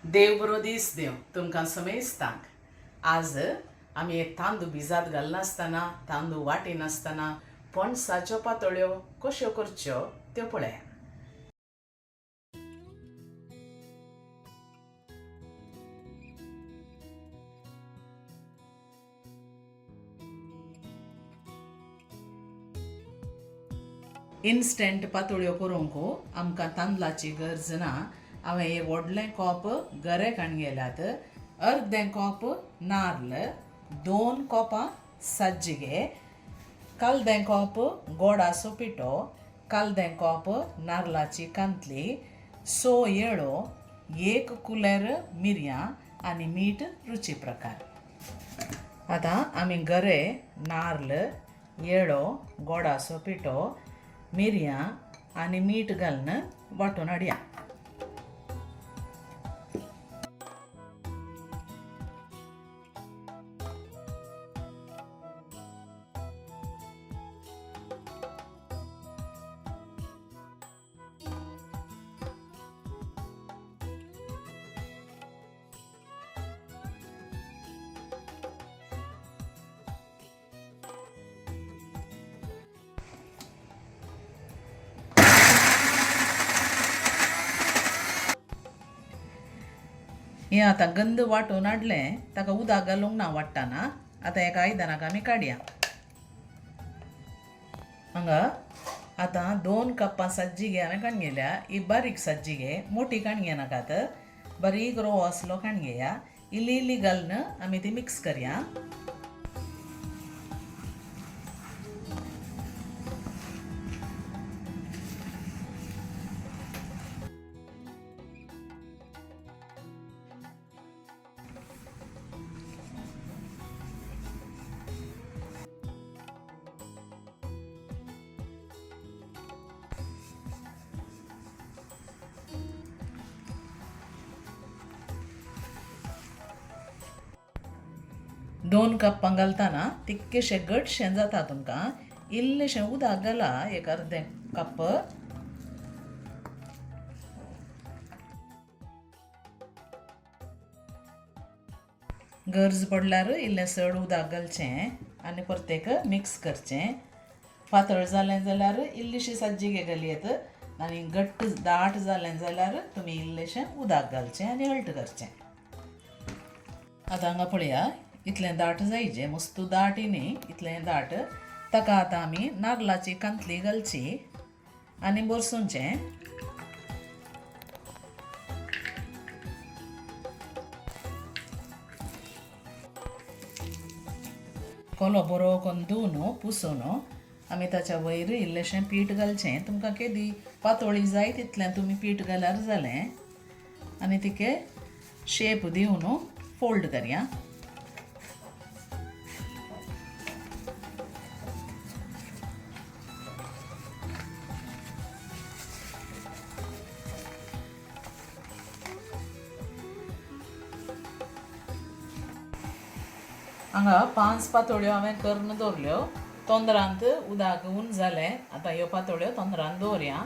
देव बरो दीस देव तुमकां समेस्तांक. आज आमी एक तांदूळ भिजात घालनासतना तांदूळ वाटिनासतना पणसाच्यो पातोळ्यो कश्यो करच्यो त्यो पळया. इन्स्टंट पातोळ्यो करूंक आमकां तांदळाची गरज ना. हांवें एक व्हडलें कॉप गरे काणयेल्यात, अर्दें कॉप नाल्ल, 2 कॉपां सज्जिगे, कालदें कॉप गोडाचो पिठो, कालदें कॉप नारळाची कांतली, 6 येळो, 1 कुलेर मिरयां आनी मीठ रुची प्रकार. आतां आमी गरे, नाल्ल, येळो, गोडाचो पिठो, मिरयां आनी मीठ घालून वांटून हाडया. हें आतां गंद वांटून हाडलें, ताका उदक घालूंक ना वाडटाना. आतां एका आयदनाक आमी काडया. हांगा आतां 2 कप्पां सज्जिगे हांवें काणयल्या. ही बारीक सज्जिगे, मोठी काणये नाकात, बारीक रवो असलो काणयेया. इल्ली इल्ली घालून आमी ती मिक्स करया. दोन कप्पां घालतना तितकेशें घटशें जाता तुमकां. इल्लेशें उदक घाला, एक अर्दें कप. गरज पडल्यार इल्लें चड उदक घालचें आनी परतेक मिक्स करचें. पातळ जालें जाल्यार इल्लीशी सज्जिगे घालयेत आनी घट्ट दाट जालें जाल्यार तुमी इल्लेशें उदक घालचें आनी हळट करचें. आतां हांगा पळया, इतलें दाट जायचें, मस्तू दाट न्ही, इतलें दाट. ताका आतां आमी नारळाची कांतली घालची आनी बरसूंचें. कोलो बरो करून धुवन पुसून आमी ताच्या वयर इल्लेशें पीठ घालचें. तुमकां केदी पातोळी जाय तितलें तुमी पीठ घाल्यार जालें आनी तिके शेप दिवन फोल्ड करया. हांगा 5 पातोळ्यो हांवें करून दवरल्यो. तोंदरांत उदक उन जालें. आतां ह्यो पातोळ्यो तोंदरांत दवरया.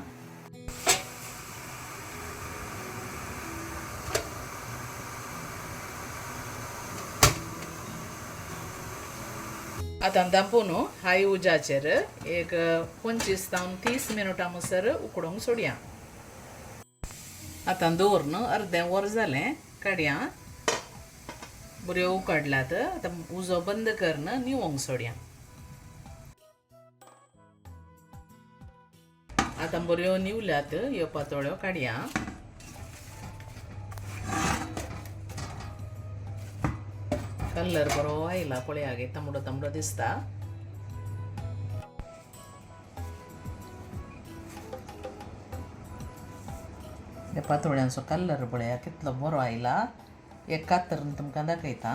आतां दापून हाय उज्याचेर एक 25 ते 30 मिनटां म्हणसर उकडूंक सोडया. आतां दवरून अर्दें वर जालें, काडया. बऱ्यो उकडल्यात. आतां उजो बंद करून निवोंक सोडया. आतां बऱ्यो निवल्यात ह्यो पातोळ्यो, काडया. कलर बरो आयला पळया, गे तांबडो तांबडो दिसता. ह्या पातोळ्यांचो कलर पळया कितलो बरो आयला. एक कातरून तुमकां दाखयता.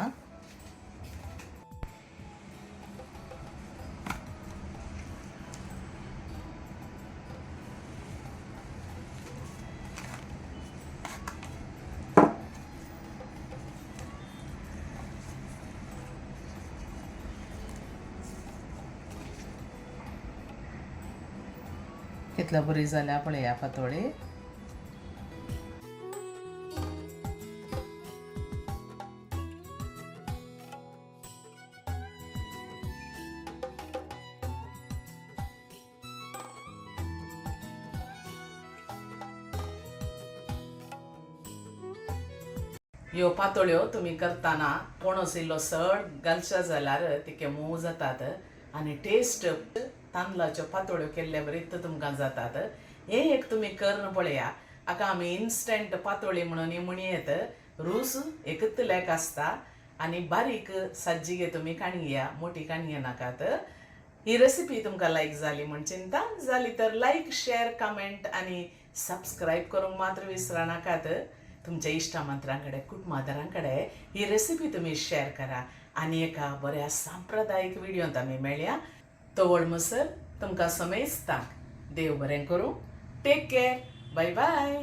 कितल्या बरी जाल्या पळया पातोळी. ह्यो पातोळ्यो तुम्ही करताना पणस इल्लो सड घालचा जाल्यार तिके मोव जातात आनी टेस्ट तांदळाच्यो पातोळ्यो केल्ले बरीत तुमकां जातात. हे एक तुमी करून पळया. हाका आमी इन्स्टंट पातोळी म्हणून म्हणयेत. रूस एकच लेक आसता आनी बारीक सज्जिगे तुमी काणया, मोठी काणये नाकात. ही रेसिपी तुमकां लायक जाली म्हण चिंता जाली तर लायक, शेअर, कमेंट आनी सबस्क्राईब करूंक मात्र विसरा नाकात. तुमच्या इश्टामंत्रांकडे, कुटुंबादारांकडे ही रेसिपी तुम्ही शेअर करा आनी एका बऱ्या सांप्रदायिक व्हिडिओंत आमी मेळया. तोवळ मसर तुमकां समेस्तांक देव बरें करूं. Take care. Bye bye.